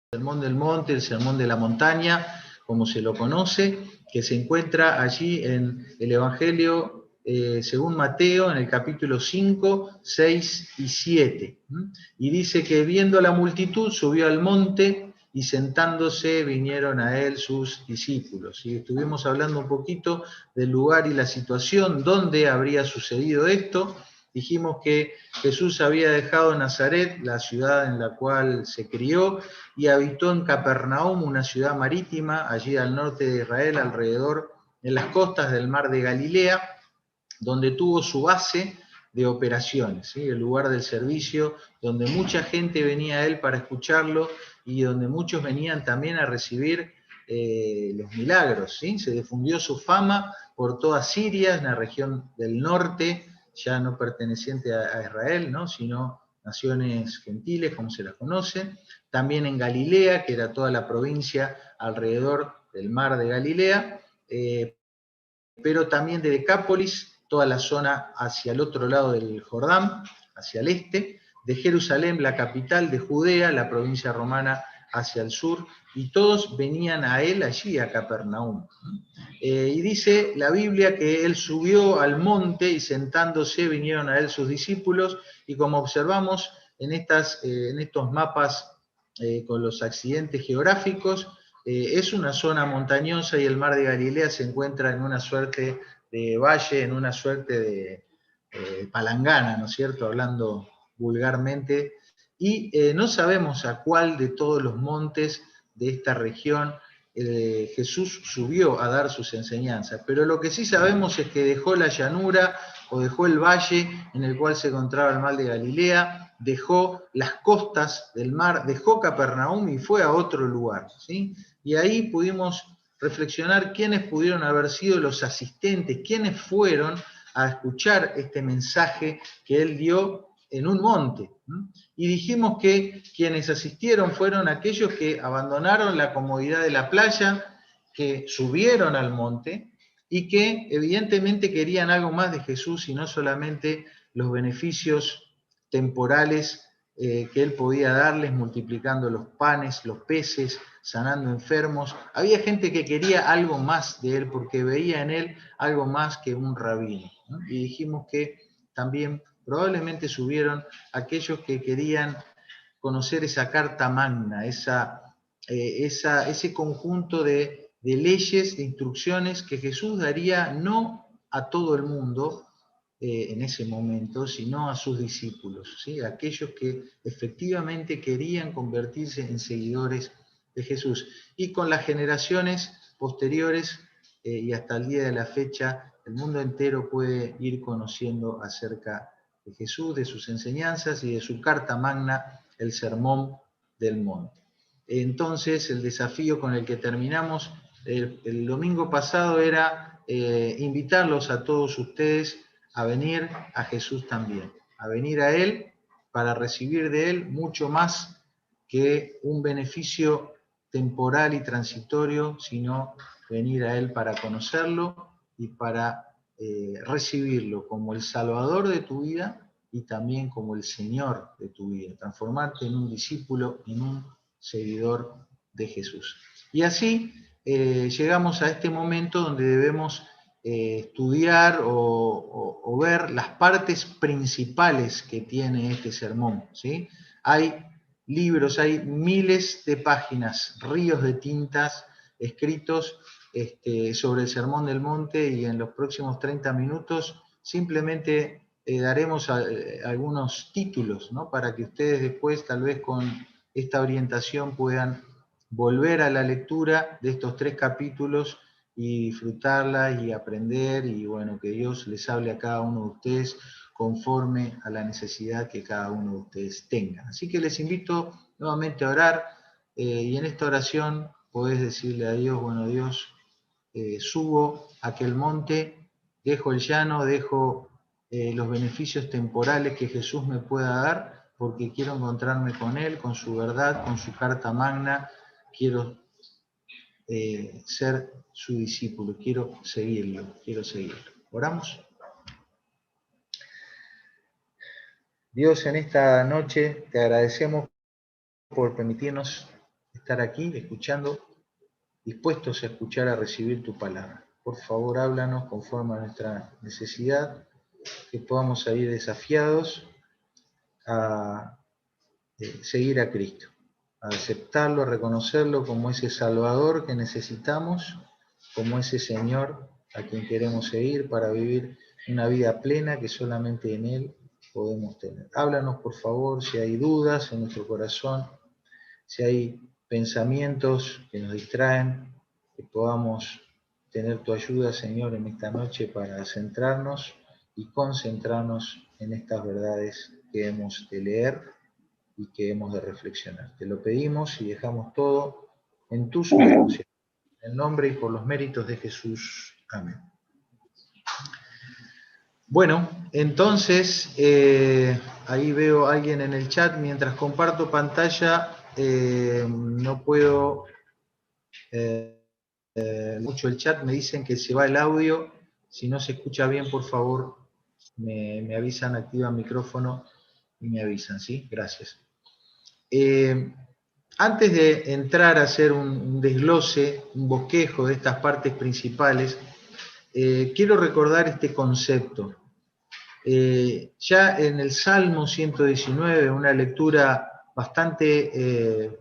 Sermón del Monte, el Sermón de la Montaña, como se lo conoce, que se encuentra allí en el Evangelio según Mateo, en el capítulo 5, 6 y 7. Y dice que viendo a la multitud subió al monte y sentándose vinieron a él sus discípulos. Y estuvimos hablando un poquito del lugar y la situación donde habría sucedido esto. Dijimos que Jesús había dejado Nazaret, la ciudad en la cual se crió, y habitó en Capernaum, una ciudad marítima, allí al norte de Israel, alrededor en las costas del mar de Galilea, donde tuvo su base de operaciones, ¿sí? El lugar del servicio, donde mucha gente venía a él para escucharlo y donde muchos venían también a recibir los milagros, ¿sí? Se difundió su fama por toda Siria, en la región del norte, ya no perteneciente a Israel, ¿no? Sino naciones gentiles, como se las conoce. También en Galilea, que era toda la provincia alrededor del mar de Galilea, pero también de Decápolis, toda la zona hacia el otro lado del Jordán, hacia el este, de Jerusalén, la capital de Judea, la provincia romana hacia el sur, y todos venían a él allí, a Capernaum. Y dice la Biblia que él subió al monte y sentándose vinieron a él sus discípulos, y como observamos en estos mapas con los accidentes geográficos, es una zona montañosa y el mar de Galilea se encuentra en una suerte de valle, en una suerte de palangana, ¿no es cierto? Hablando vulgarmente, y no sabemos a cuál de todos los montes de esta región Jesús subió a dar sus enseñanzas, pero lo que sí sabemos es que dejó la llanura o dejó el valle en el cual se encontraba el mar de Galilea, dejó las costas del mar, dejó Capernaum y fue a otro lugar, ¿sí? Y ahí pudimos reflexionar quiénes pudieron haber sido los asistentes, quiénes fueron a escuchar este mensaje que él dio en un monte. Y dijimos que quienes asistieron fueron aquellos que abandonaron la comodidad de la playa, que subieron al monte y que evidentemente querían algo más de Jesús y no solamente los beneficios temporales que él podía darles, multiplicando los panes, los peces, sanando enfermos. Había gente que quería algo más de él porque veía en él algo más que un rabino, ¿no? Y dijimos que también probablemente subieron aquellos que querían conocer esa carta magna, ese conjunto de leyes, de instrucciones que Jesús daría no a todo el mundo en ese momento, sino a sus discípulos, ¿sí? Aquellos que efectivamente querían convertirse en seguidores de Jesús. Y con las generaciones posteriores y hasta el día de la fecha, el mundo entero puede ir conociendo acerca de Jesús, de sus enseñanzas y de su carta magna, el Sermón del Monte. Entonces, el desafío con el que terminamos el domingo pasado era invitarlos a todos ustedes a venir a Jesús también, a venir a Él para recibir de Él mucho más que un beneficio temporal y transitorio, sino venir a Él para conocerlo y para recibirlo como el Salvador de tu vida y también como el Señor de tu vida, transformarte en un discípulo, en un seguidor de Jesús. Y así llegamos a este momento donde debemos estudiar o ver las partes principales que tiene este sermón, ¿sí? Hay libros, hay miles de páginas, ríos de tintas escritos sobre el Sermón del Monte, y en los próximos 30 minutos simplemente daremos algunos títulos, ¿no? Para que ustedes después, tal vez con esta orientación, puedan volver a la lectura de estos 3 capítulos y disfrutarla y aprender, y bueno, que Dios les hable a cada uno de ustedes conforme a la necesidad que cada uno de ustedes tenga. Así que les invito nuevamente a orar, y en esta oración podés decirle a Dios: bueno, Dios, subo a aquel monte, dejo el llano, dejo los beneficios temporales que Jesús me pueda dar, porque quiero encontrarme con Él, con su verdad, con su carta magna. Quiero ser su discípulo, quiero seguirlo. ¿Oramos? Dios, en esta noche te agradecemos por permitirnos estar aquí escuchando, dispuestos a escuchar, a recibir tu palabra. Por favor, háblanos conforme a nuestra necesidad, que podamos salir desafiados a seguir a Cristo, a aceptarlo, a reconocerlo como ese Salvador que necesitamos, como ese Señor a quien queremos seguir para vivir una vida plena que solamente en Él podemos tener. Háblanos, por favor, si hay dudas en nuestro corazón, si hay pensamientos que nos distraen, que podamos tener tu ayuda, Señor, en esta noche para centrarnos y concentrarnos en estas verdades que hemos de leer y que hemos de reflexionar. Te lo pedimos y dejamos todo en tus manos. En el nombre y por los méritos de Jesús. Amén. Bueno, entonces, ahí veo a alguien en el chat. Mientras comparto pantalla, no puedo mucho el chat. Me dicen que se va el audio. Si no se escucha bien, por favor, me avisan, activan micrófono y me avisan, ¿sí? Gracias. Antes de entrar a hacer un desglose, un bosquejo de estas partes principales, quiero recordar este concepto. Ya en el Salmo 119, una lectura bastante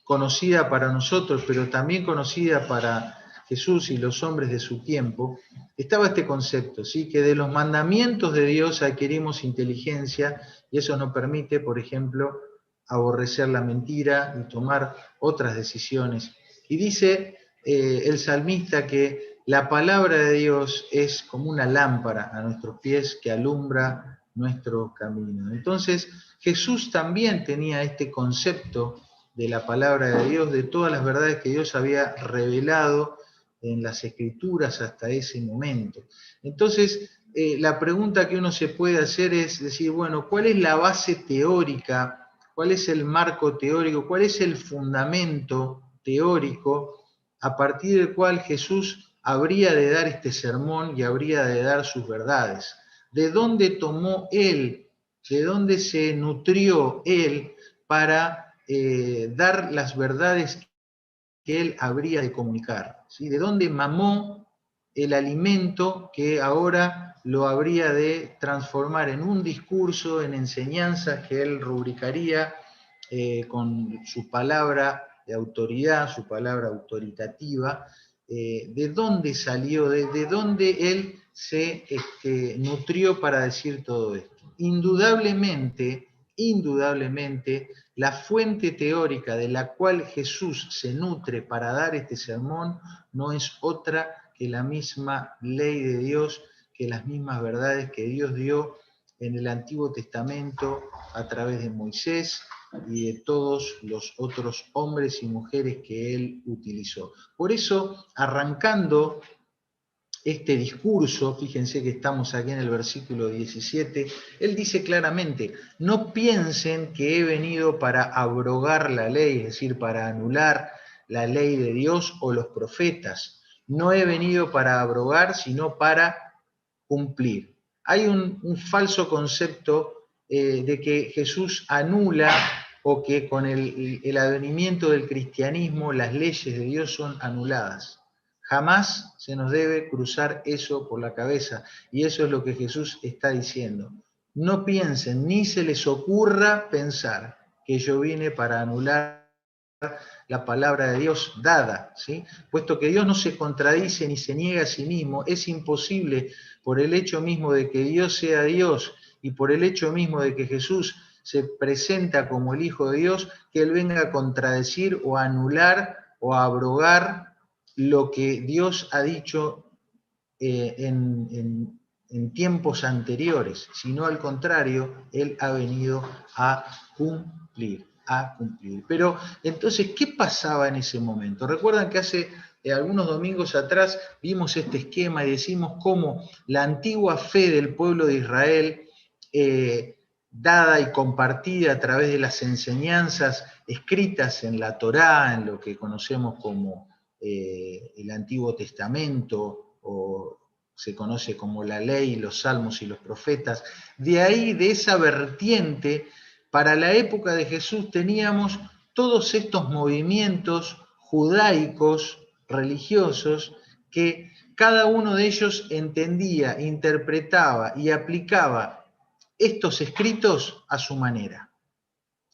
conocida para nosotros, pero también conocida para Jesús y los hombres de su tiempo, estaba este concepto, ¿sí? Que de los mandamientos de Dios adquirimos inteligencia y eso nos permite, por ejemplo, aborrecer la mentira y tomar otras decisiones. Y dice el salmista que la palabra de Dios es como una lámpara a nuestros pies que alumbra nuestro camino. Entonces, Jesús también tenía este concepto de la palabra de Dios, de todas las verdades que Dios había revelado en las Escrituras hasta ese momento. Entonces, la pregunta que uno se puede hacer es decir, bueno, ¿cuál es la base teórica? ¿Cuál es el marco teórico? ¿Cuál es el fundamento teórico a partir del cual Jesús habría de dar este sermón y habría de dar sus verdades? ¿De dónde tomó Él? ¿De dónde se nutrió Él para dar las verdades que Él habría de comunicar? ¿Sí? ¿De dónde mamó el alimento que ahora lo habría de transformar en un discurso, en enseñanzas que Él rubricaría con su palabra de autoridad, su palabra autoritativa? ¿De dónde salió? ¿De dónde Él se nutrió para decir todo esto? Indudablemente, la fuente teórica de la cual Jesús se nutre para dar este sermón no es otra que la misma ley de Dios, que las mismas verdades que Dios dio en el Antiguo Testamento a través de Moisés y de todos los otros hombres y mujeres que él utilizó. Por eso, arrancando este discurso, fíjense que estamos aquí en el versículo 17, él dice claramente, no piensen que he venido para abrogar la ley, es decir, para anular la ley de Dios o los profetas. No he venido para abrogar, sino para cumplir. Hay un falso concepto de que Jesús anula o que con el advenimiento del cristianismo las leyes de Dios son anuladas. Jamás se nos debe cruzar eso por la cabeza, y eso es lo que Jesús está diciendo. No piensen, ni se les ocurra pensar que yo vine para anular la palabra de Dios dada, ¿sí? Puesto que Dios no se contradice ni se niega a sí mismo, es imposible por el hecho mismo de que Dios sea Dios y por el hecho mismo de que Jesús se presenta como el Hijo de Dios, que Él venga a contradecir o a anular o a abrogar lo que Dios ha dicho en tiempos anteriores, sino al contrario, Él ha venido a cumplir. Pero entonces, ¿qué pasaba en ese momento? Recuerdan que hace algunos domingos atrás vimos este esquema y decimos cómo la antigua fe del pueblo de Israel, dada y compartida a través de las enseñanzas escritas en la Torá, en lo que conocemos como el Antiguo Testamento, o se conoce como la ley, los salmos y los profetas, de ahí, de esa vertiente, para la época de Jesús teníamos todos estos movimientos judaicos, religiosos, que cada uno de ellos entendía, interpretaba y aplicaba estos escritos a su manera.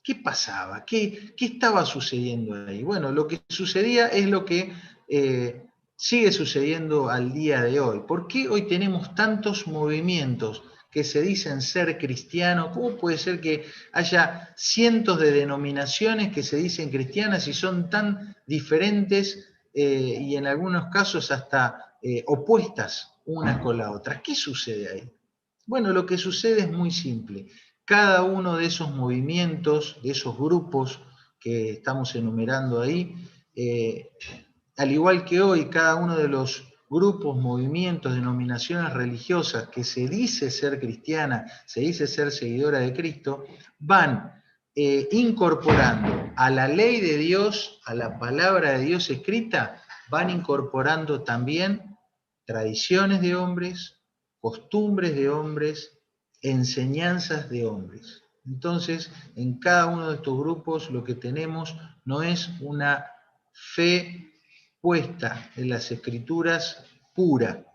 ¿Qué pasaba? ¿Qué estaba sucediendo ahí? Bueno, lo que sucedía es lo que sigue sucediendo al día de hoy. ¿Por qué hoy tenemos tantos movimientos que se dicen ser cristianos? ¿Cómo puede ser que haya cientos de denominaciones que se dicen cristianas y son tan diferentes y en algunos casos hasta opuestas unas con la otra? ¿Qué sucede ahí? Bueno, lo que sucede es muy simple. Cada uno de esos movimientos, de esos grupos que estamos enumerando ahí, al igual que hoy, cada uno de los grupos, movimientos, denominaciones religiosas que se dice ser cristiana, se dice ser seguidora de Cristo, van incorporando a la ley de Dios, a la palabra de Dios escrita, van incorporando también tradiciones de hombres, costumbres de hombres, enseñanzas de hombres. Entonces, en cada uno de estos grupos lo que tenemos no es una fe puesta en las escrituras pura,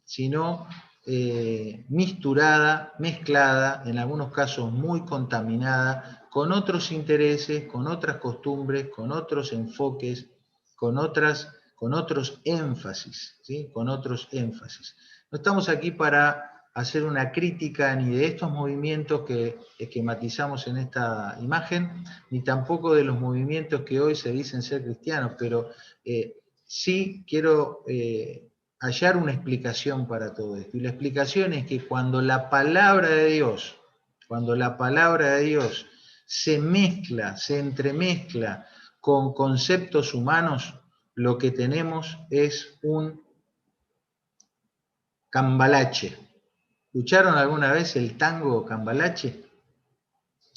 sino misturada, mezclada, en algunos casos muy contaminada, con otros intereses, con otras costumbres, con otros enfoques, con otros énfasis, ¿sí? Con otros énfasis. No estamos aquí para hacer una crítica ni de estos movimientos que esquematizamos en esta imagen, ni tampoco de los movimientos que hoy se dicen ser cristianos, pero sí quiero hallar una explicación para todo esto. Y la explicación es que cuando la palabra de Dios se mezcla, se entremezcla con conceptos humanos, lo que tenemos es un cambalache. ¿Escucharon alguna vez el tango cambalache?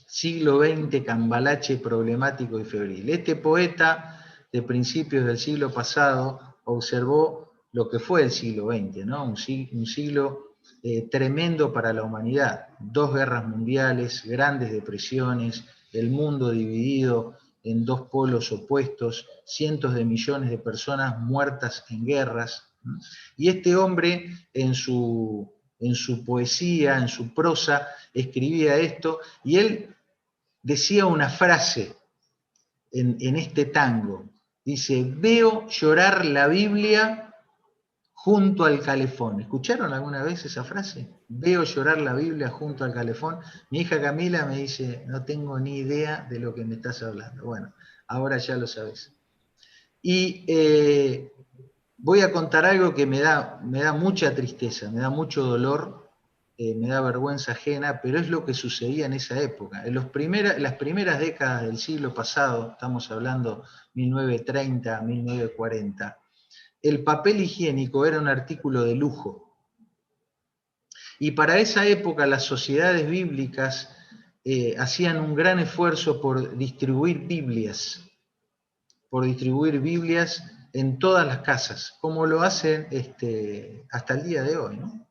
Siglo XX, cambalache problemático y febril. Este poeta de principios del siglo pasado observó lo que fue el siglo XX, ¿no? Un siglo tremendo para la humanidad. 2 guerras mundiales, grandes depresiones, el mundo dividido en 2 polos opuestos, cientos de millones de personas muertas en guerras. Y este hombre en su poesía, en su prosa, escribía esto, y él decía una frase en este tango. Dice: veo llorar la Biblia junto al calefón. ¿Escucharon alguna vez esa frase? Veo llorar la Biblia junto al calefón. Mi hija Camila me dice: no tengo ni idea de lo que me estás hablando. Bueno, ahora ya lo sabes. Y voy a contar algo que me da mucha tristeza, me da mucho dolor, me da vergüenza ajena, pero es lo que sucedía en esa época. En las primeras décadas del siglo pasado, estamos hablando 1930, 1940, el papel higiénico era un artículo de lujo. Y para esa época las sociedades bíblicas hacían un gran esfuerzo por distribuir Biblias en todas las casas, como lo hacen hasta el día de hoy, ¿no?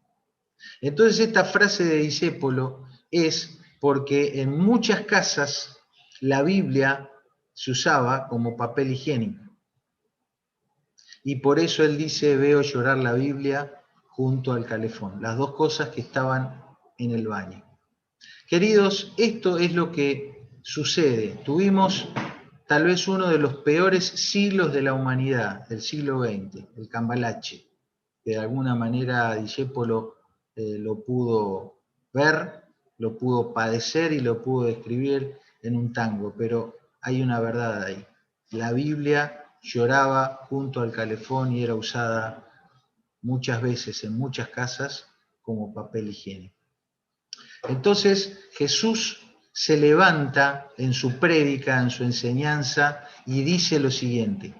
Entonces esta frase de Discépolo es porque en muchas casas la Biblia se usaba como papel higiénico. Y por eso él dice: veo llorar la Biblia junto al calefón. Las 2 cosas que estaban en el baño. Queridos, esto es lo que sucede. Tuvimos tal vez uno de los peores siglos de la humanidad, el siglo XX, el cambalache, que de alguna manera Discépolo lo pudo ver, lo pudo padecer y lo pudo describir en un tango, pero hay una verdad ahí. La Biblia lloraba junto al calefón y era usada muchas veces en muchas casas como papel higiénico. Entonces Jesús se levanta en su prédica, en su enseñanza, y dice lo siguiente: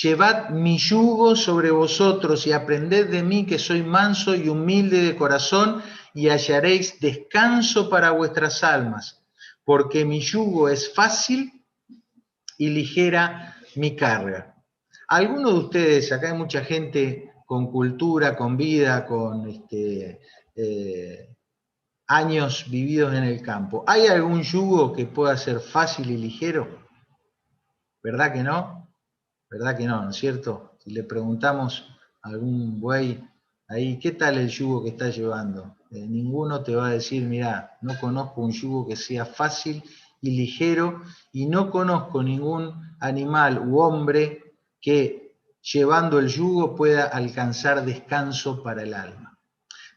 llevad mi yugo sobre vosotros y aprended de mí, que soy manso y humilde de corazón, y hallaréis descanso para vuestras almas, porque mi yugo es fácil y ligera mi carga. Algunos de ustedes, acá hay mucha gente con cultura, con vida, con años vividos en el campo. ¿Hay algún yugo que pueda ser fácil y ligero? ¿Verdad que no? ¿Verdad que no? ¿No es cierto? Si le preguntamos a algún buey ahí, ¿qué tal el yugo que está llevando? Ninguno te va a decir, mira, no conozco un yugo que sea fácil y ligero, y no conozco ningún animal u hombre que llevando el yugo pueda alcanzar descanso para el alma.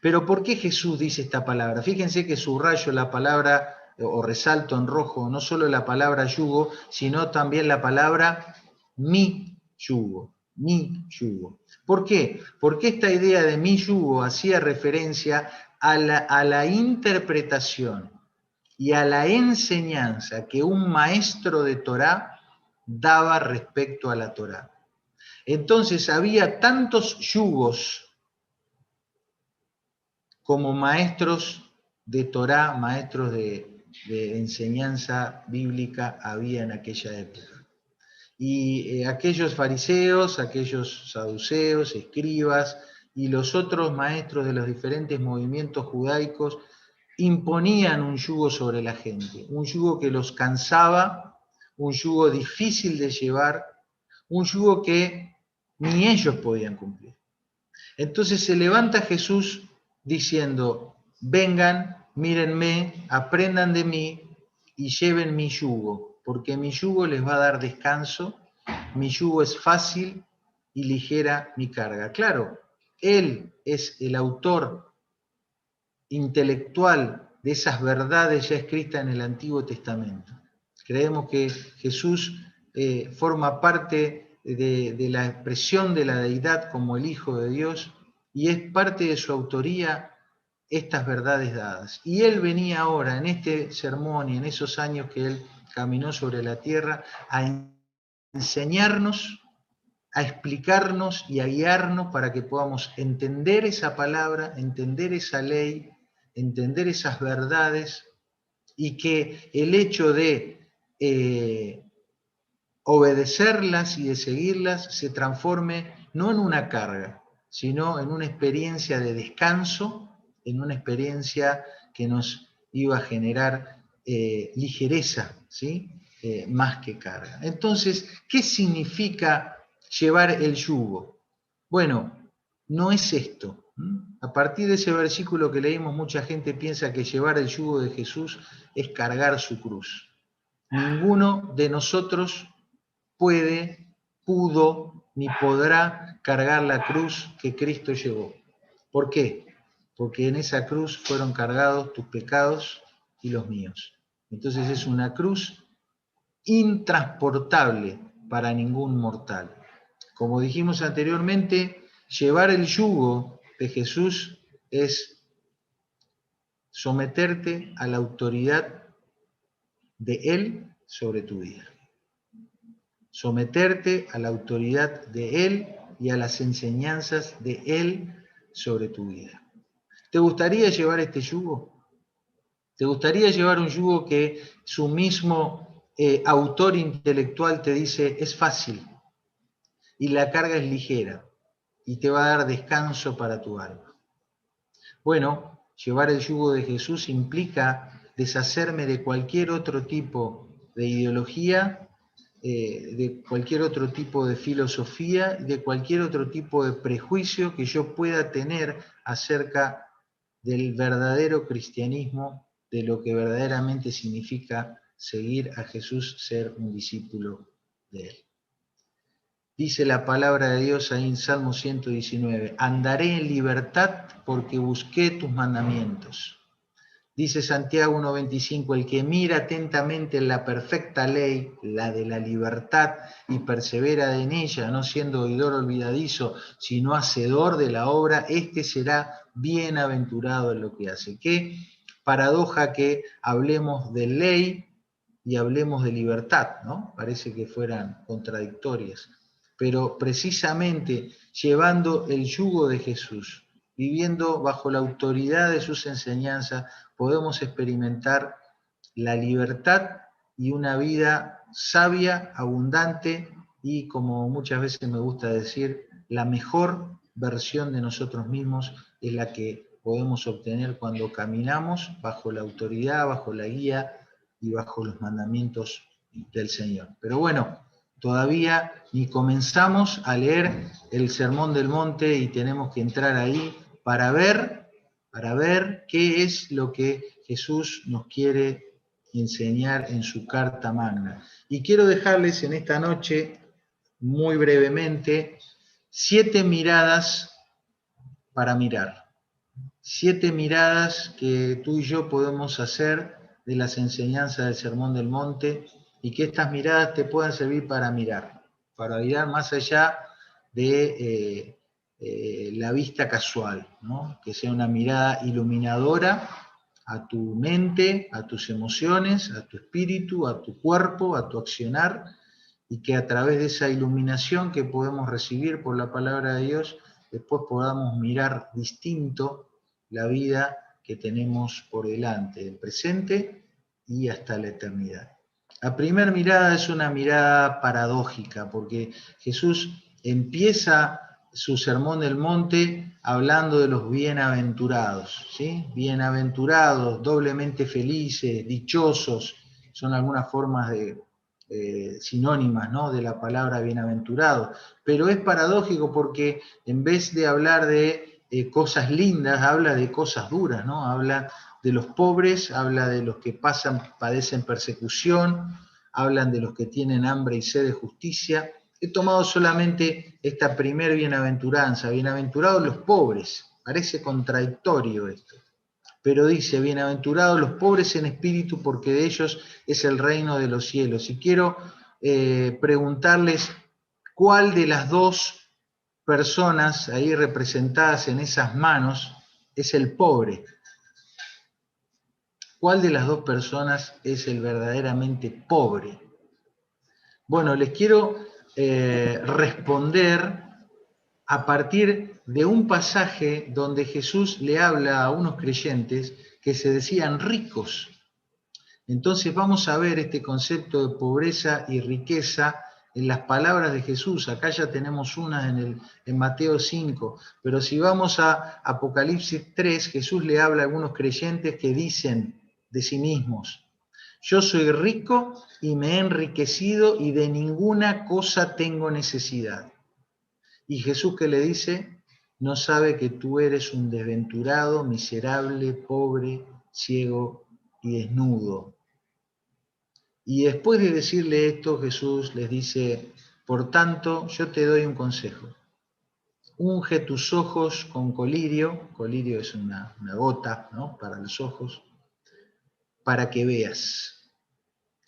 Pero ¿por qué Jesús dice esta palabra? Fíjense que subrayo la palabra o resalto en rojo no solo la palabra yugo, sino también la palabra mi yugo, mi yugo. ¿Por qué? Porque esta idea de mi yugo hacía referencia a la interpretación y a la enseñanza que un maestro de Torá daba respecto a la Torá. Entonces había tantos yugos como maestros de Torá, maestros de enseñanza bíblica había en aquella época. Y aquellos fariseos, aquellos saduceos, escribas y los otros maestros de los diferentes movimientos judaicos imponían un yugo sobre la gente, un yugo que los cansaba, un yugo difícil de llevar, un yugo que ni ellos podían cumplir. Entonces se levanta Jesús diciendo, vengan, mírenme, aprendan de mí y lleven mi yugo, porque mi yugo les va a dar descanso, mi yugo es fácil y ligera mi carga. Claro, Él es el autor intelectual de esas verdades ya escritas en el Antiguo Testamento. Creemos que Jesús forma parte de la expresión de la deidad como el Hijo de Dios y es parte de su autoría estas verdades dadas. Y Él venía ahora en este sermón y en esos años que Él caminó sobre la tierra a enseñarnos, a explicarnos y a guiarnos para que podamos entender esa palabra, entender esa ley, entender esas verdades y que el hecho de obedecerlas y de seguirlas se transforme no en una carga, sino en una experiencia de descanso, en una experiencia que nos iba a generar ligereza, ¿sí? Más que carga. Entonces, ¿qué significa llevar el yugo? Bueno, no es esto. A partir de ese versículo que leímos, mucha gente piensa que llevar el yugo de Jesús es cargar su cruz. Ninguno de nosotros puede, pudo, ni podrá cargar la cruz que Cristo llevó. ¿Por qué? Porque en esa cruz fueron cargados tus pecados y los míos. Entonces es una cruz intransportable para ningún mortal. Como dijimos anteriormente, llevar el yugo de Jesús es someterte a la autoridad de Él sobre tu vida. Someterte a la autoridad de Él y a las enseñanzas de Él sobre tu vida. ¿Te gustaría llevar este yugo? ¿Te gustaría llevar un yugo que su mismo autor intelectual te dice es fácil y la carga es ligera y te va a dar descanso para tu alma? Bueno, llevar el yugo de Jesús implica deshacerme de cualquier otro tipo de ideología, de cualquier otro tipo de filosofía, de cualquier otro tipo de prejuicio que yo pueda tener acerca del verdadero cristianismo, de lo que verdaderamente significa seguir a Jesús, ser un discípulo de Él. Dice la palabra de Dios ahí en Salmo 119, andaré en libertad porque busqué tus mandamientos. Dice Santiago 1.25, el que mira atentamente en la perfecta ley, la de la libertad, y persevera en ella, no siendo oidor olvidadizo, sino hacedor de la obra, este será bienaventurado en lo que hace. Qué paradoja que hablemos de ley y hablemos de libertad, ¿no? Parece que fueran contradictorias. Pero precisamente llevando el yugo de Jesús, viviendo bajo la autoridad de sus enseñanzas, podemos experimentar la libertad y una vida sabia, abundante y, como muchas veces me gusta decir, la mejor versión de nosotros mismos es la que podemos obtener cuando caminamos bajo la autoridad, bajo la guía y bajo los mandamientos del Señor. Pero bueno, Todavía ni comenzamos a leer el Sermón del Monte y tenemos que entrar ahí para ver qué es lo que Jesús nos quiere enseñar en su carta magna. Y quiero dejarles en esta noche, muy brevemente, 7 miradas para mirar. 7 miradas que tú y yo podemos hacer de las enseñanzas del Sermón del Monte, y que estas miradas te puedan servir para mirar más allá de la vista casual, ¿no? Que sea una mirada iluminadora a tu mente, a tus emociones, a tu espíritu, a tu cuerpo, a tu accionar, y que a través de esa iluminación que podemos recibir por la palabra de Dios, después podamos mirar distinto la vida que tenemos por delante, el presente y hasta la eternidad. La primera mirada es una mirada paradójica, porque Jesús empieza su sermón del monte hablando de los bienaventurados, ¿sí? Bienaventurados, doblemente felices, dichosos, son algunas formas sinónimas, ¿no?, de la palabra bienaventurado. Pero es paradójico porque en vez de hablar de cosas lindas, habla de cosas duras, ¿no? Habla de los pobres, habla de los que padecen persecución, hablan de los que tienen hambre y sed de justicia. He tomado solamente esta primer bienaventuranza, bienaventurados los pobres. Parece contradictorio esto, pero dice, bienaventurados los pobres en espíritu, porque de ellos es el reino de los cielos. Y quiero preguntarles, ¿cuál de las dos personas ahí representadas en esas manos es el pobre? ¿Cuál de las dos personas es el verdaderamente pobre? Bueno, les quiero responder a partir de un pasaje donde Jesús le habla a unos creyentes que se decían ricos. Entonces vamos a ver este concepto de pobreza y riqueza en las palabras de Jesús. Acá ya tenemos unas en Mateo 5, pero si vamos a Apocalipsis 3, Jesús le habla a algunos creyentes que dicen de sí mismos: yo soy rico y me he enriquecido y de ninguna cosa tengo necesidad. Y Jesús, ¿qué le dice? No sabe que tú eres un desventurado, miserable, pobre, ciego y desnudo. Y después de decirle esto, Jesús les dice: por tanto, yo te doy un consejo. Unge tus ojos con colirio es una gota, ¿no?, para los ojos, para que veas.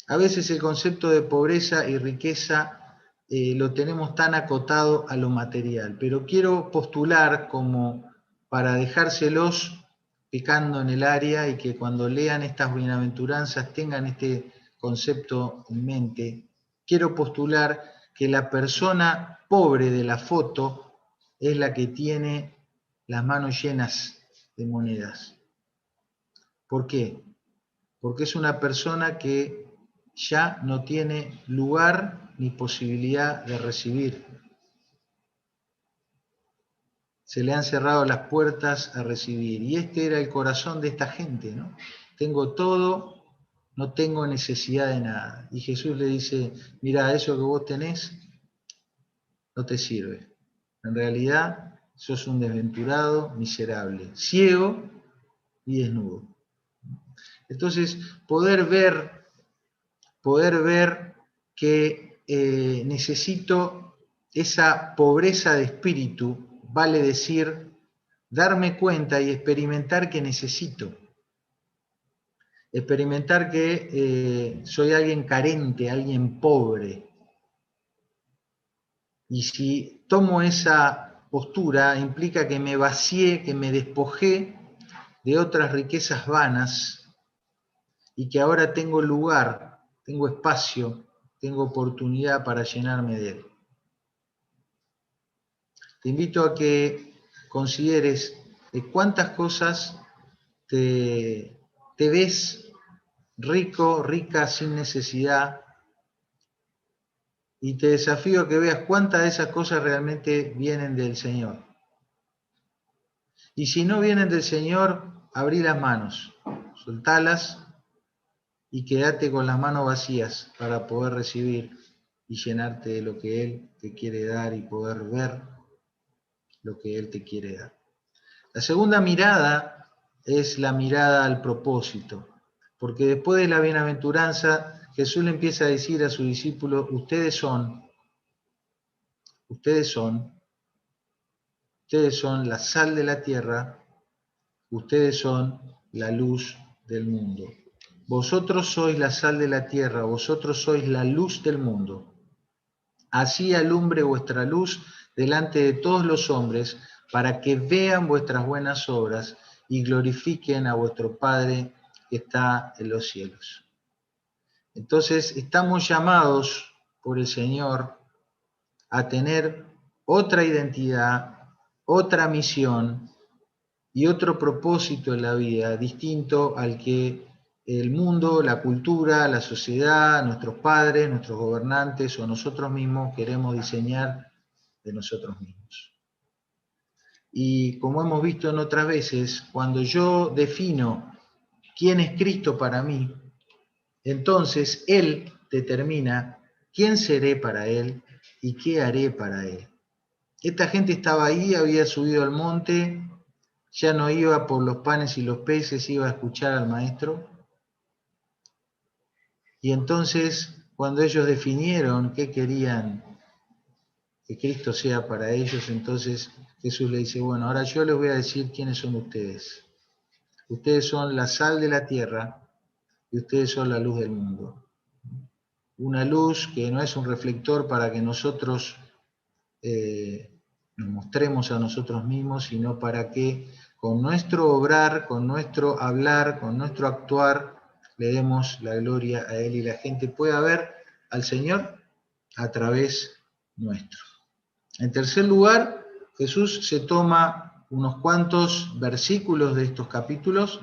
A veces el concepto de pobreza y riqueza lo tenemos tan acotado a lo material, pero quiero postular, como para dejárselos picando en el área, y que cuando lean estas bienaventuranzas tengan este concepto en mente. Quiero postular que la persona pobre de la foto es la que tiene las manos llenas de monedas. ¿Por qué? Porque es una persona que ya no tiene lugar ni posibilidad de recibir. Se le han cerrado las puertas a recibir. Y este era el corazón de esta gente, ¿no? Tengo todo, no tengo necesidad de nada. Y Jesús le dice: mira, eso que vos tenés no te sirve. En realidad sos un desventurado, miserable, ciego y desnudo. Entonces, poder ver que necesito esa pobreza de espíritu, vale decir, darme cuenta y experimentar que necesito. Experimentar que soy alguien carente, alguien pobre. Y si tomo esa postura, implica que me vacié, que me despojé de otras riquezas vanas, y que ahora tengo lugar, tengo espacio, tengo oportunidad para llenarme de él. Te invito a que consideres de cuántas cosas te ves rico, rica, sin necesidad, y te desafío a que veas cuántas de esas cosas realmente vienen del Señor. Y si no vienen del Señor, abrí las manos, soltalas y quédate con las manos vacías para poder recibir y llenarte de lo que Él te quiere dar y poder ver lo que Él te quiere dar. La segunda mirada es la mirada al propósito, porque después de la bienaventuranza, Jesús le empieza a decir a sus discípulos, ustedes son la sal de la tierra, ustedes son la luz del mundo. Vosotros sois la sal de la tierra, vosotros sois la luz del mundo. Así alumbre vuestra luz delante de todos los hombres, para que vean vuestras buenas obras y glorifiquen a vuestro Padre que está en los cielos. Entonces, estamos llamados por el Señor a tener otra identidad, otra misión y otro propósito en la vida, distinto al que el mundo, la cultura, la sociedad, nuestros padres, nuestros gobernantes o nosotros mismos queremos diseñar de nosotros mismos. Y como hemos visto en otras veces, cuando yo defino quién es Cristo para mí, entonces Él determina quién seré para Él y qué haré para Él. Esta gente estaba ahí, había subido al monte, ya no iba por los panes y los peces, iba a escuchar al maestro. Y entonces, cuando ellos definieron qué querían que Cristo sea para ellos, entonces Jesús le dice, bueno, ahora yo les voy a decir quiénes son ustedes. Ustedes son la sal de la tierra y ustedes son la luz del mundo. Una luz que no es un reflector para que nosotros nos mostremos a nosotros mismos, sino para que con nuestro obrar, con nuestro hablar, con nuestro actuar, le demos la gloria a Él y la gente pueda ver al Señor a través nuestro. En tercer lugar, Jesús se toma unos cuantos versículos de estos capítulos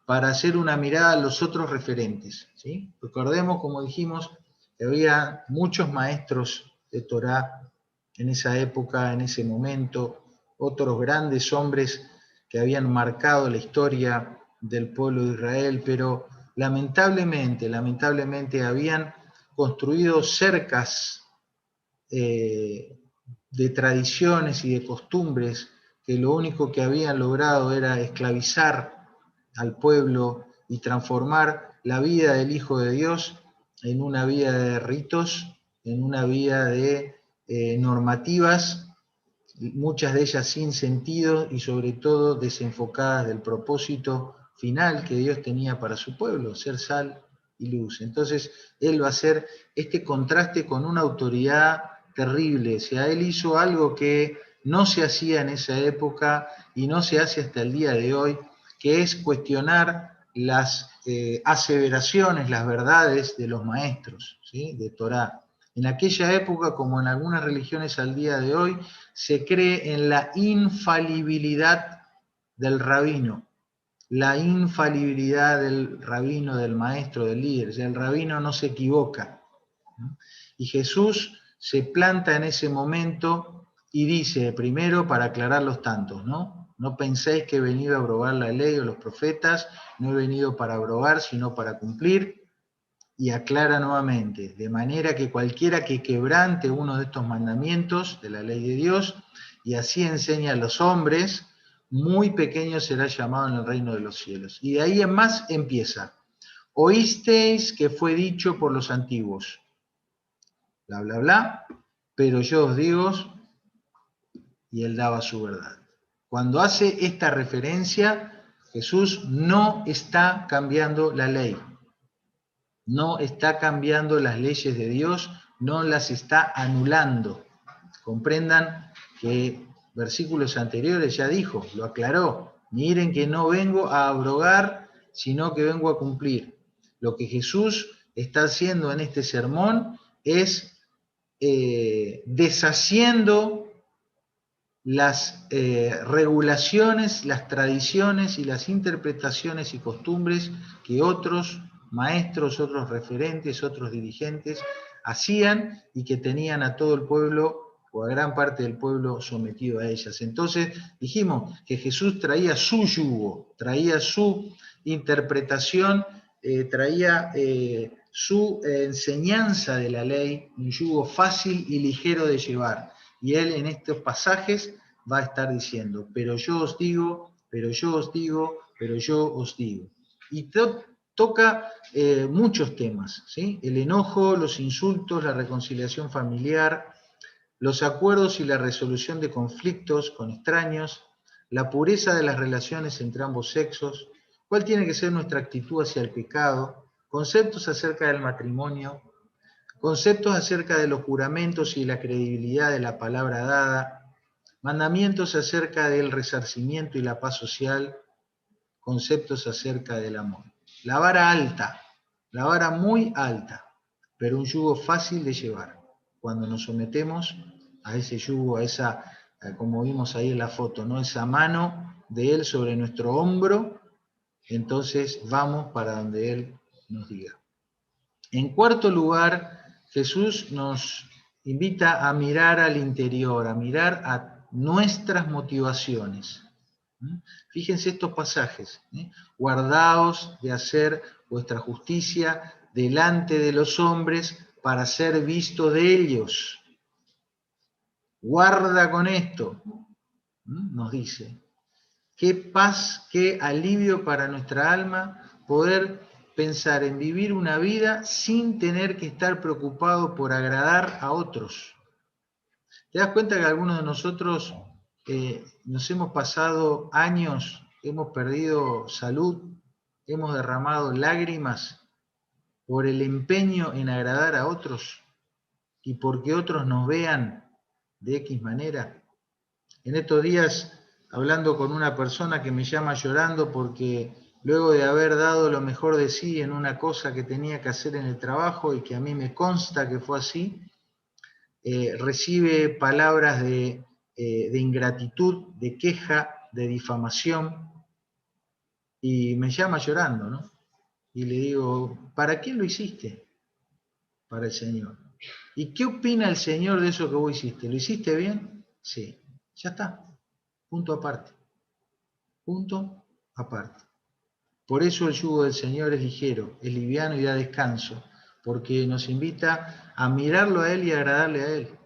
para hacer una mirada a los otros referentes, ¿sí? Recordemos, como dijimos, que había muchos maestros de Torá en esa época, en ese momento, otros grandes hombres que habían marcado la historia del pueblo de Israel, pero lamentablemente habían construido cercas de tradiciones y de costumbres que lo único que habían logrado era esclavizar al pueblo y transformar la vida del Hijo de Dios en una vida de ritos, en una vida de normativas, muchas de ellas sin sentido y sobre todo desenfocadas del propósito final que Dios tenía para su pueblo, ser sal y luz. Entonces Él va a hacer este contraste con una autoridad terrible. O sea, Él hizo algo que no se hacía en esa época y no se hace hasta el día de hoy, que es cuestionar las aseveraciones, las verdades de los maestros, ¿sí?, de Torá. En aquella época, como en algunas religiones al día de hoy, se cree en la infalibilidad del rabino, la infalibilidad del rabino, del maestro, del líder. O sea, el rabino no se equivoca, ¿no? Y Jesús se planta en ese momento y dice, primero para aclarar los tantos, ¿no? No penséis que he venido a abrogar la ley o los profetas, no he venido para abrogar, sino para cumplir. Y aclara nuevamente, de manera que cualquiera que quebrante uno de estos mandamientos de la ley de Dios y así enseña a los hombres, muy pequeño será llamado en el reino de los cielos. Y de ahí en más empieza, oísteis que fue dicho por los antiguos, bla, bla, bla, pero yo os digo, y él daba su verdad. Cuando hace esta referencia, Jesús no está cambiando la ley. No está cambiando las leyes de Dios, no las está anulando. Comprendan que versículos anteriores ya dijo, lo aclaró. Miren que no vengo a abrogar, sino que vengo a cumplir. Lo que Jesús está haciendo en este sermón es deshaciendo las regulaciones, las tradiciones y las interpretaciones y costumbres que otros maestros, otros referentes, otros dirigentes hacían y que tenían a todo el pueblo o a gran parte del pueblo sometido a ellas. Entonces dijimos que Jesús traía su yugo, traía su interpretación traía su enseñanza de la ley, un yugo fácil y ligero de llevar. Y él en estos pasajes va a estar diciendo, pero yo os digo, pero yo os digo, pero yo os digo. Y toca muchos temas, ¿sí? El enojo, los insultos, la reconciliación familiar, los acuerdos y la resolución de conflictos con extraños, la pureza de las relaciones entre ambos sexos, cuál tiene que ser nuestra actitud hacia el pecado, conceptos acerca del matrimonio, conceptos acerca de los juramentos y la credibilidad de la palabra dada, mandamientos acerca del resarcimiento y la paz social, conceptos acerca del amor. La vara alta, la vara muy alta, pero un yugo fácil de llevar. Cuando nos sometemos a ese yugo, a esa, como vimos ahí en la foto, ¿no? Esa mano de Él sobre nuestro hombro, entonces vamos para donde Él nos diga. En cuarto lugar, Jesús nos invita a mirar al interior, a mirar a nuestras motivaciones. Fíjense estos pasajes. Guardaos de hacer vuestra justicia delante de los hombres para ser visto de ellos. Guarda con esto, nos dice. Qué paz, qué alivio para nuestra alma poder pensar en vivir una vida sin tener que estar preocupado por agradar a otros. ¿Te das cuenta que algunos de nosotros nos hemos pasado años, hemos perdido salud, hemos derramado lágrimas por el empeño en agradar a otros y porque otros nos vean de X manera? En estos días, hablando con una persona que me llama llorando porque luego de haber dado lo mejor de sí en una cosa que tenía que hacer en el trabajo y que a mí me consta que fue así, recibe palabras de ingratitud, de queja, de difamación, y me llama llorando, ¿no? Y le digo, ¿para quién lo hiciste? Para el Señor. ¿Y qué opina el Señor de eso que vos hiciste? ¿Lo hiciste bien? Sí. Ya está. Punto aparte. Punto aparte. Por eso el yugo del Señor es ligero, es liviano y da descanso, porque nos invita a mirarlo a Él y agradarle a Él,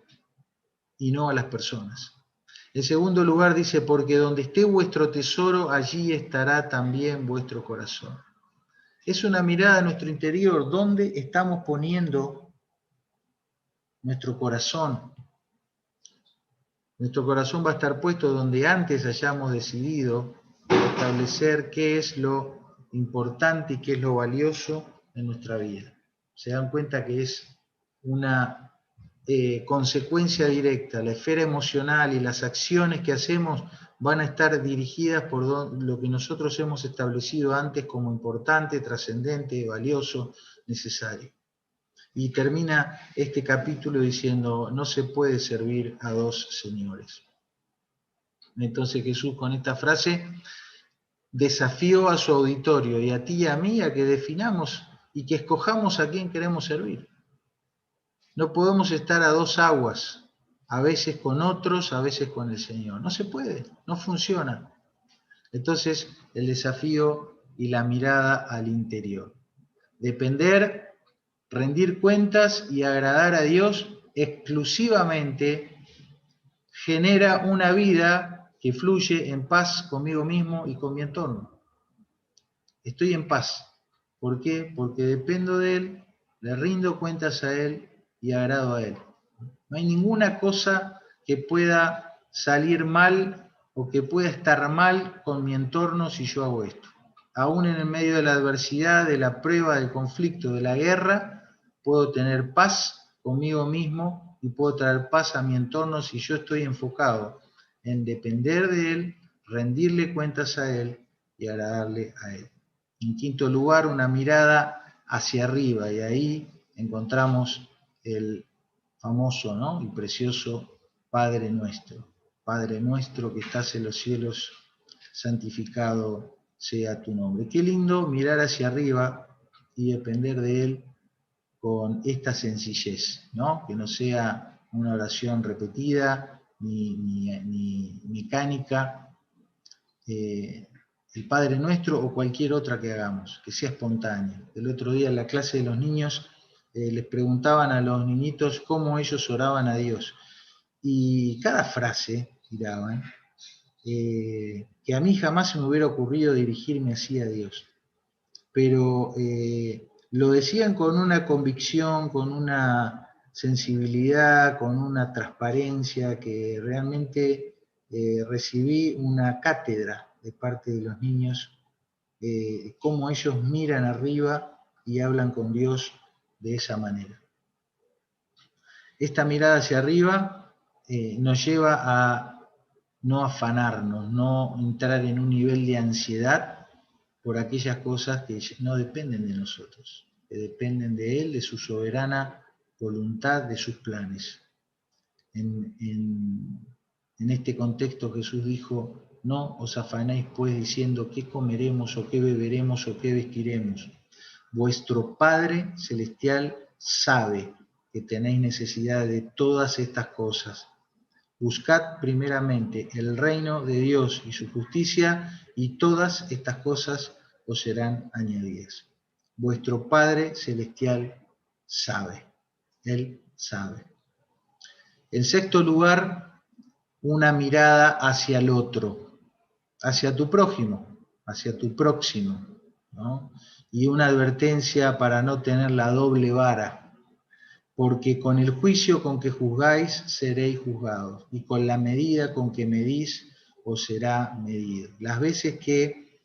y no a las personas. En segundo lugar dice, porque donde esté vuestro tesoro, allí estará también vuestro corazón. Es una mirada a nuestro interior, ¿dónde estamos poniendo nuestro corazón? Nuestro corazón va a estar puesto donde antes hayamos decidido establecer qué es lo importante y qué es lo valioso en nuestra vida. Se dan cuenta que es una consecuencia directa. La esfera emocional y las acciones que hacemos van a estar dirigidas por lo que nosotros hemos establecido antes como importante, trascendente, valioso, necesario. Y termina este capítulo diciendo, no se puede servir a dos señores. Entonces Jesús con esta frase desafió a su auditorio y a ti y a mí a que definamos y que escojamos a quién queremos servir. No podemos estar a dos aguas, a veces con otros, a veces con el Señor. No se puede, no funciona. Entonces el desafío y la mirada al interior. Depender, rendir cuentas y agradar a Dios exclusivamente genera una vida que fluye en paz conmigo mismo y con mi entorno. Estoy en paz. ¿Por qué? Porque dependo de Él, le rindo cuentas a Él y agrado a Él. No hay ninguna cosa que pueda salir mal o que pueda estar mal con mi entorno si yo hago esto. Aún en el medio de la adversidad, de la prueba, del conflicto, de la guerra, puedo tener paz conmigo mismo y puedo traer paz a mi entorno si yo estoy enfocado en depender de Él, rendirle cuentas a Él y agradarle a Él. En quinto lugar, una mirada hacia arriba, y ahí encontramos el famoso, ¿no? Y precioso Padre nuestro. Padre nuestro que estás en los cielos, santificado sea tu nombre. Qué lindo mirar hacia arriba y depender de Él con esta sencillez, ¿no? Que no sea una oración repetida ni mecánica. El el Padre Nuestro o cualquier otra que hagamos, que sea espontánea. El otro día en la clase de los niños les preguntaban a los niñitos cómo ellos oraban a Dios. Y cada frase tiraban, que a mí jamás se me hubiera ocurrido dirigirme así a Dios. Pero lo decían con una convicción, con una sensibilidad, con una transparencia, que realmente recibí una cátedra de parte de los niños, cómo ellos miran arriba y hablan con Dios de esa manera. Esta mirada hacia arriba nos lleva a no afanarnos, no entrar en un nivel de ansiedad por aquellas cosas que no dependen de nosotros, que dependen de Él, de su soberana voluntad, de sus planes. En este contexto Jesús dijo, no os afanéis pues diciendo qué comeremos o qué beberemos o qué vestiremos. Vuestro Padre Celestial sabe que tenéis necesidad de todas estas cosas. Buscad primeramente el reino de Dios y su justicia, y todas estas cosas os serán añadidas. Vuestro Padre Celestial sabe. Él sabe. En sexto lugar, una mirada hacia el otro, hacia tu prójimo, hacia tu próximo, ¿no? Y una advertencia para no tener la doble vara, porque con el juicio con que juzgáis seréis juzgados, y con la medida con que medís os será medido. Las veces que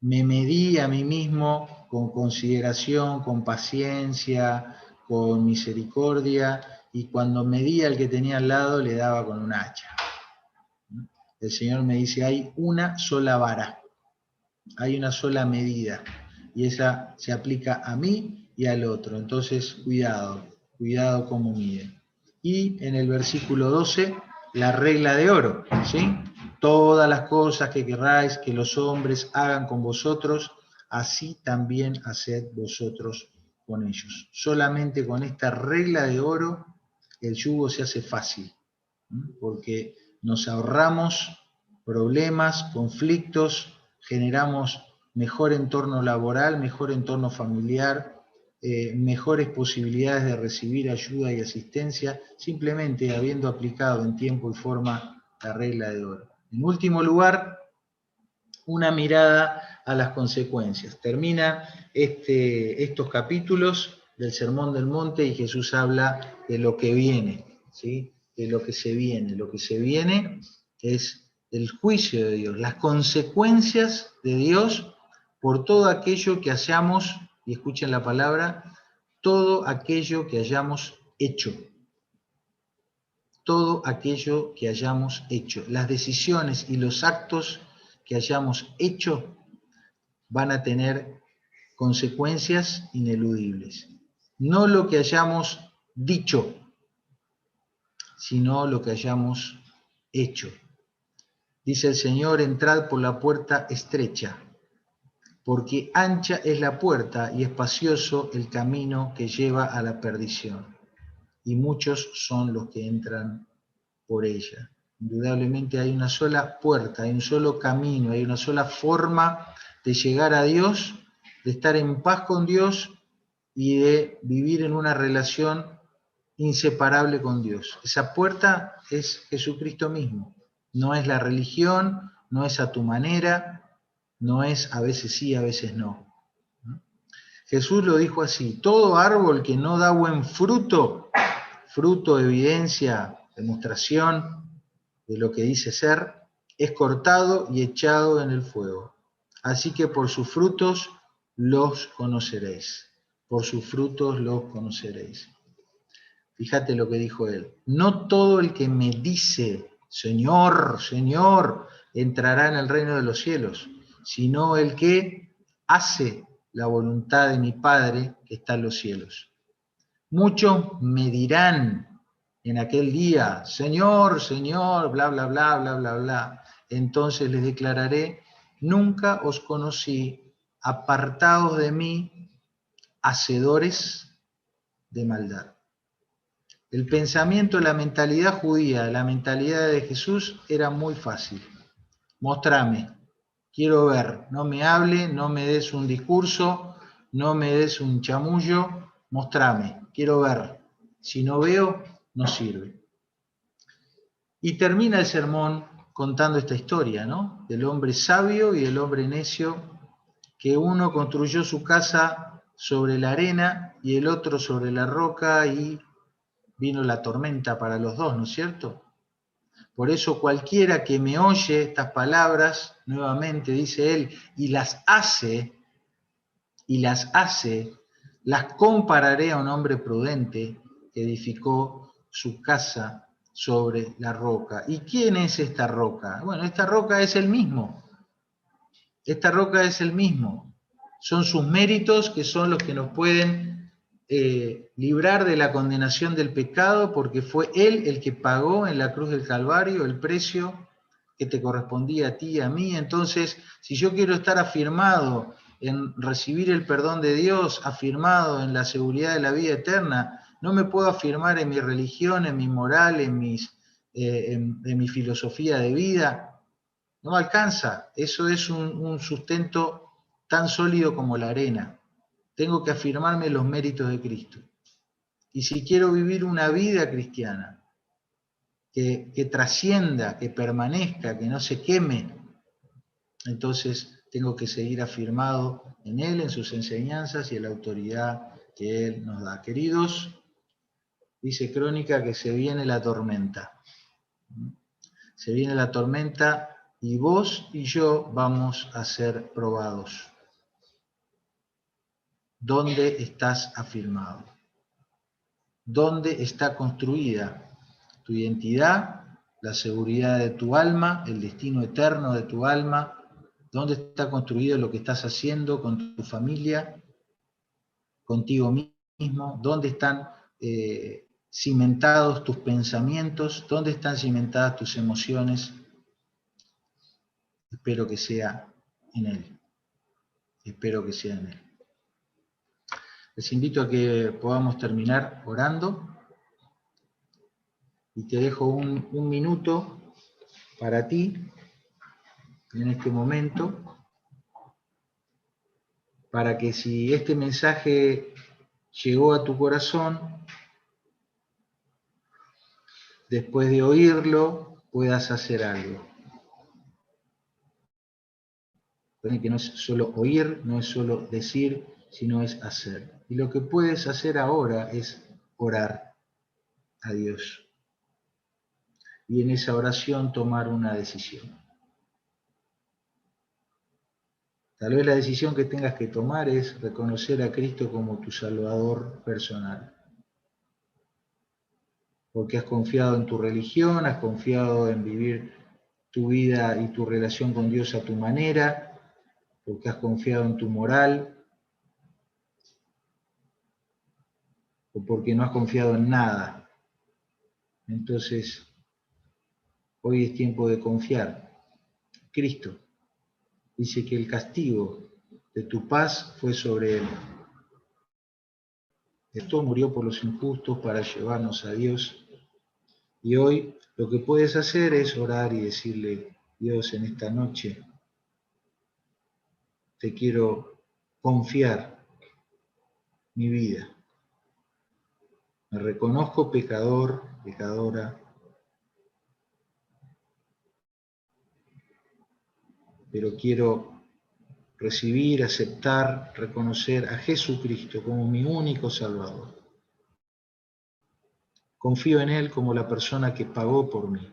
me medí a mí mismo con consideración, con paciencia, con misericordia, y cuando medía al que tenía al lado le daba con un hacha. El Señor me dice, hay una sola vara, hay una sola medida, y esa se aplica a mí y al otro. Entonces, cuidado cómo miden. Y en el versículo 12, la regla de oro, ¿sí? Todas las cosas que querráis que los hombres hagan con vosotros, así también haced vosotros con ellos. Solamente con esta regla de oro el yugo se hace fácil, porque nos ahorramos problemas, conflictos, generamos mejor entorno laboral, mejor entorno familiar, mejores posibilidades de recibir ayuda y asistencia, simplemente habiendo aplicado en tiempo y forma la regla de oro. En último lugar, una mirada a las consecuencias. Termina estos capítulos del Sermón del Monte y Jesús habla de lo que viene, ¿sí? De lo que se viene. Lo que se viene es el juicio de Dios, las consecuencias de Dios por todo aquello que hayamos, y escuchen la palabra, todo aquello que hayamos hecho. Todo aquello que hayamos hecho. Las decisiones y los actos que hayamos hecho van a tener consecuencias ineludibles. No lo que hayamos dicho, sino lo que hayamos hecho. Dice el Señor, entrad por la puerta estrecha, porque ancha es la puerta y espacioso el camino que lleva a la perdición, y muchos son los que entran por ella. Indudablemente hay una sola puerta, hay un solo camino, hay una sola forma de llegar a Dios, de estar en paz con Dios y de vivir en una relación inseparable con Dios. Esa puerta es Jesucristo mismo. No es la religión, no es a tu manera, no es a veces sí, a veces no. Jesús lo dijo así: todo árbol que no da buen fruto, fruto, evidencia, demostración de lo que dice ser, es cortado y echado en el fuego. Así que por sus frutos los conoceréis. Por sus frutos los conoceréis. Fíjate lo que dijo él. No todo el que me dice, Señor, Señor, entrará en el reino de los cielos, sino el que hace la voluntad de mi Padre que está en los cielos. Muchos me dirán en aquel día, Señor, Señor, bla, bla, bla, bla, bla, bla. Entonces les declararé, nunca os conocí, apartados de mí, hacedores de maldad. El pensamiento, la mentalidad judía, la mentalidad de Jesús era muy fácil. Mostrame. Quiero ver. No me hable, no me des un discurso, no me des un chamullo. Mostrame. Quiero ver. Si no veo, no sirve. Y termina el sermón contando esta historia, ¿no? Del hombre sabio y del hombre necio, que uno construyó su casa sobre la arena y el otro sobre la roca, y vino la tormenta para los dos, ¿no es cierto? Por eso cualquiera que me oye estas palabras, nuevamente dice él, y las hace, las compararé a un hombre prudente que edificó su casa sobre la roca. ¿Y quién es esta roca? Bueno, esta roca es el mismo. Esta roca es el mismo. Son sus méritos que son los que nos pueden librar de la condenación del pecado, porque fue Él el que pagó en la cruz del Calvario el precio que te correspondía a ti y a mí. Entonces, si yo quiero estar afirmado en recibir el perdón de Dios, afirmado en la seguridad de la vida eterna, no me puedo afirmar en mi religión, en mi moral, en mi filosofía de vida. No alcanza. Eso es un sustento tan sólido como la arena. Tengo que afirmarme los méritos de Cristo. Y si quiero vivir una vida cristiana que trascienda, que permanezca, que no se queme, entonces tengo que seguir afirmado en Él, en sus enseñanzas y en la autoridad que Él nos da. Queridos, dice Crónica que se viene la tormenta. Se viene la tormenta y vos y yo vamos a ser probados. ¿Dónde estás afirmado? ¿Dónde está construida tu identidad, la seguridad de tu alma, el destino eterno de tu alma? ¿Dónde está construido lo que estás haciendo con tu familia, contigo mismo? ¿Dónde están cimentados tus pensamientos? ¿Dónde están cimentadas tus emociones? Espero que sea en Él. Espero que sea en Él. Les invito a que podamos terminar orando y te dejo un minuto para ti en este momento, para que si este mensaje llegó a tu corazón, después de oírlo, puedas hacer algo. Que no es solo oír, no es solo decir, sino es hacer. Y lo que puedes hacer ahora es orar a Dios. Y en esa oración tomar una decisión. Tal vez la decisión que tengas que tomar es reconocer a Cristo como tu Salvador personal. Porque has confiado en tu religión, has confiado en vivir tu vida y tu relación con Dios a tu manera, porque has confiado en tu moral, o porque no has confiado en nada. Entonces, hoy es tiempo de confiar. Cristo dice que el castigo de tu paz fue sobre Él. Esto murió por los injustos para llevarnos a Dios. Y hoy lo que puedes hacer es orar y decirle, Dios, en esta noche te quiero confiar mi vida. Me reconozco pecador, pecadora, pero quiero recibir, aceptar, reconocer a Jesucristo como mi único Salvador. Confío en Él como la persona que pagó por mí,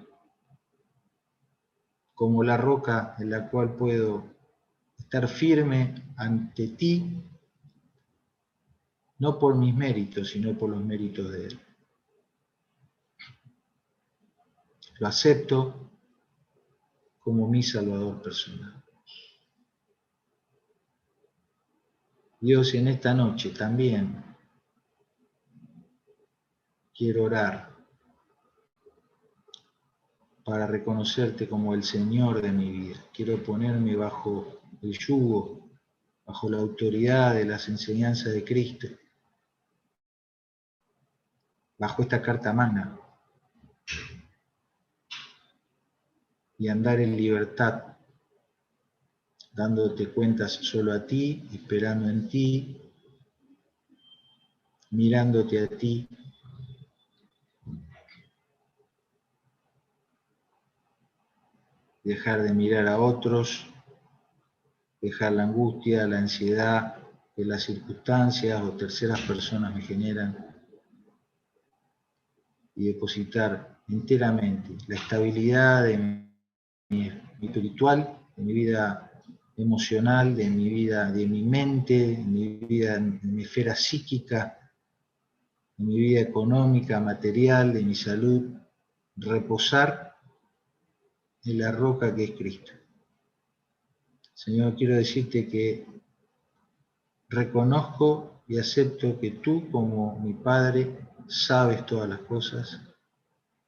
como la roca en la cual puedo estar firme ante ti, no por mis méritos, sino por los méritos de Él. Lo acepto como mi Salvador personal. Dios, en esta noche también quiero orar para reconocerte como el Señor de mi vida. Quiero ponerme bajo el yugo, bajo la autoridad de las enseñanzas de Cristo, bajo esta carta magna, y andar en libertad dándote cuentas solo a ti, esperando en ti, mirándote a ti. Dejar de mirar a otros, dejar la angustia, la ansiedad que las circunstancias o terceras personas me generan y depositar enteramente la estabilidad de mi espiritual, de mi vida emocional, de mi vida, de mi mente, de mi vida, de mi esfera psíquica, de mi vida económica, material, de mi salud, reposar en la roca que es Cristo. Señor, quiero decirte que reconozco y acepto que tú, como mi Padre, sabes todas las cosas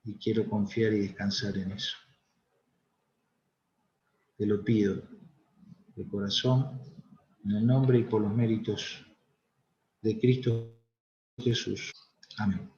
y quiero confiar y descansar en eso. Te lo pido de corazón, en el nombre y por los méritos de Cristo Jesús. Amén.